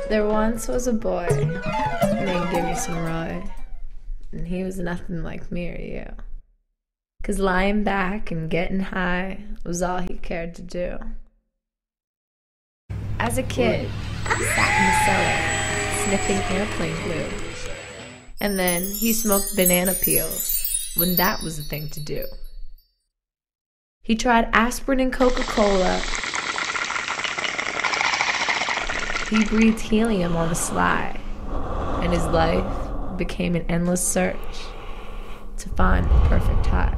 There once was a boy named Gimme Some Roy, and he was nothing like me or you. 'Cause lying back and getting high was all he cared to do. As a kid, he sat in the cellar, sniffing airplane glue. And then he smoked banana peels, when that was the thing to do. He tried aspirin and Coca-Cola. He breathed helium on the sly, and his life became an endless search to find the perfect high.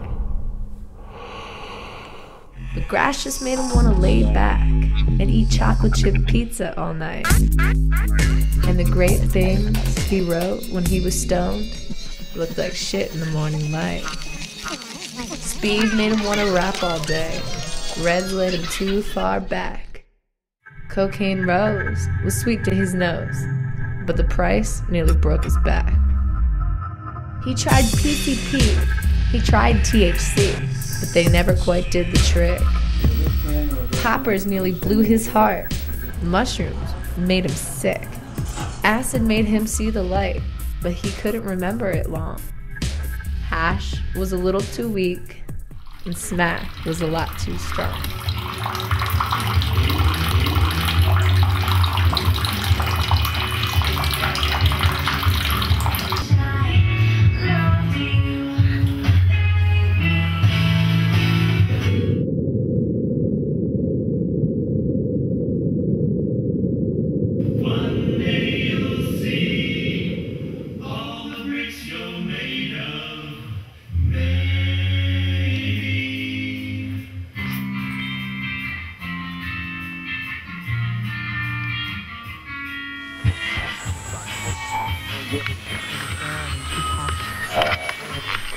But grass just made him want to lay back and eat chocolate chip pizza all night. And the great things he wrote when he was stoned looked like shit in the morning light. Speed made him want to rap all day. Reds led him too far back. Cocaine rose was sweet to his nose, but the price nearly broke his back. He tried PCP, he tried THC, but they never quite did the trick. Poppers nearly blew his heart. Mushrooms made him sick. Acid made him see the light, but he couldn't remember it long. Hash was a little too weak, and smack was a lot too strong.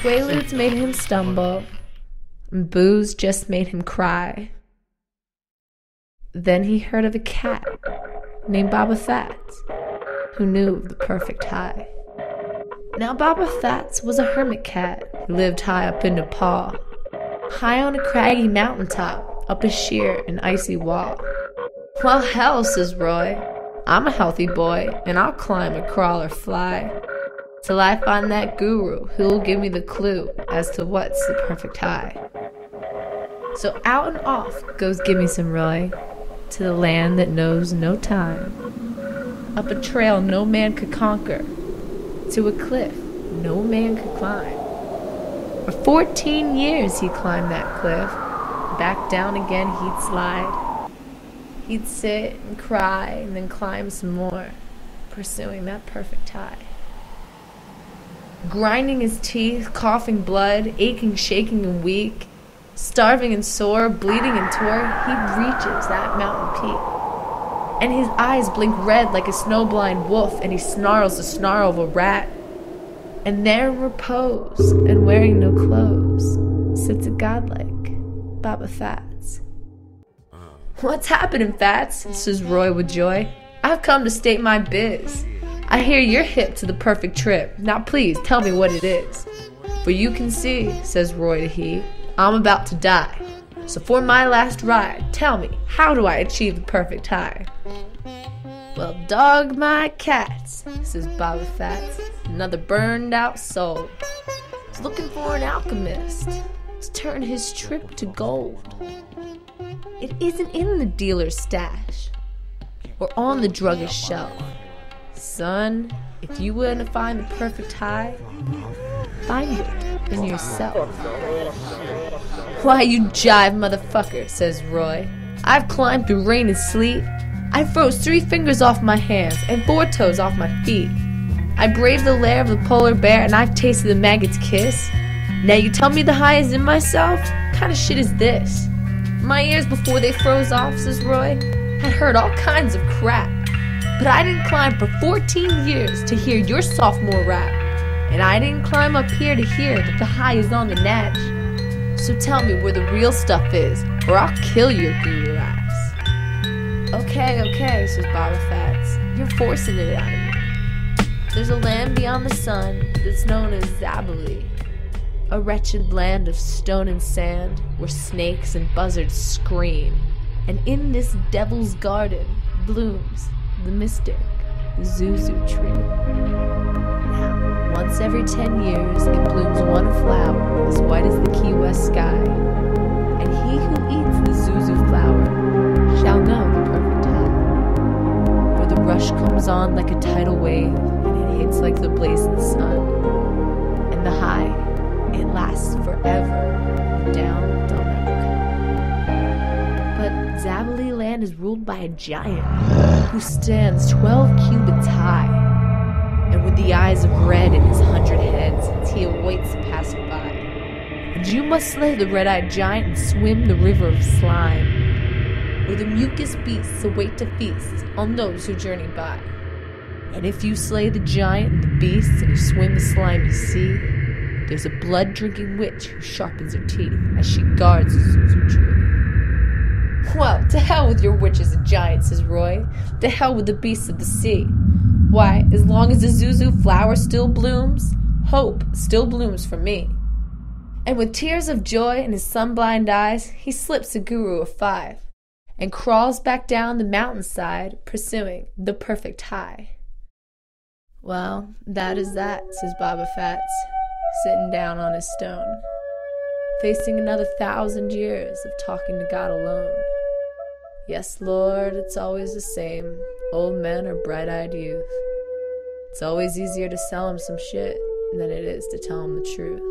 Quaaludes made him stumble, and booze just made him cry. Then he heard of a cat named Baba Fats, who knew of the perfect high. Now Baba Fats was a hermit cat who lived high up in Nepal, high on a craggy mountaintop, up a sheer and icy wall. Well, hell, says Roy, I'm a healthy boy, and I'll climb or crawl or fly, till I find that guru who'll give me the clue as to what's the perfect high. So out and off goes Gimme Some Roy, to the land that knows no time, up a trail no man could conquer, to a cliff no man could climb. For 14 years he climbed that cliff, back down again he'd slide. He'd sit and cry and then climb some more, pursuing that perfect high. Grinding his teeth, coughing blood, aching, shaking, and weak, starving and sore, bleeding and tore, he reaches that mountain peak. And his eyes blink red like a snowblind wolf, and he snarls the snarl of a rat. And there in repose, and wearing no clothes, sits a godlike Baba Fats. What's happening, Fats? Says Roy with joy. I've come to state my biz. I hear you're hip to the perfect trip. Now please, tell me what it is. For you can see, says Roy to he, I'm about to die. So for my last ride, tell me, how do I achieve the perfect high? Well, dog my cats, says Baba Fats, another burned out soul. He's looking for an alchemist to turn his trip to gold. It isn't in the dealer's stash or on the druggist's shelf. Son, if you want to find the perfect high, find it in yourself. Why, you jive motherfucker, says Roy. I've climbed through rain and sleet. I froze 3 fingers off my hands and 4 toes off my feet. I braved the lair of the polar bear and I've tasted the maggot's kiss. Now you tell me the high is in myself? What kind of shit is this? My ears before they froze off, says Roy, had heard all kinds of crap. But I didn't climb for 14 years to hear your sophomore rap. And I didn't climb up here to hear that the high is on the natch. So tell me where the real stuff is, or I'll kill your guru ass. Okay, says Baba Fats. You're forcing it out of me. There's a land beyond the sun that's known as Zabali, a wretched land of stone and sand where snakes and buzzards scream. And in this devil's garden blooms the mystic Zuzu tree. Now, once every 10 years, it blooms one flower as white as the Key West sky. And he who eats the Zuzu flower shall know the perfect high, where the rush comes on like a tidal wave, and it hits like the blazing sun. And the high, it lasts forever, and down don't ever come. But Zabali land is ruled by a giant who stands 12 cubits high, and with the eyes of red in his 100 heads as he awaits the passerby. And you must slay the red-eyed giant and swim the river of slime, where the mucus beasts await to feast on those who journey by. And if you slay the giant and the beasts and you swim the slimy sea, there's a blood-drinking witch who sharpens her teeth as she guards the Zuzu tree. Well, to hell with your witches and giants, says Roy. To hell with the beasts of the sea. Why, as long as the Zuzu flower still blooms, hope still blooms for me. And with tears of joy in his sun-blind eyes, he slips a guru of 5 and crawls back down the mountainside, pursuing the perfect high. Well, that is that, says Baba Fats, sitting down on his stone, facing another 1,000 years of talking to God alone. Yes, Lord, it's always the same, old men or bright-eyed youth. It's always easier to sell 'em some shit than it is to tell 'em the truth.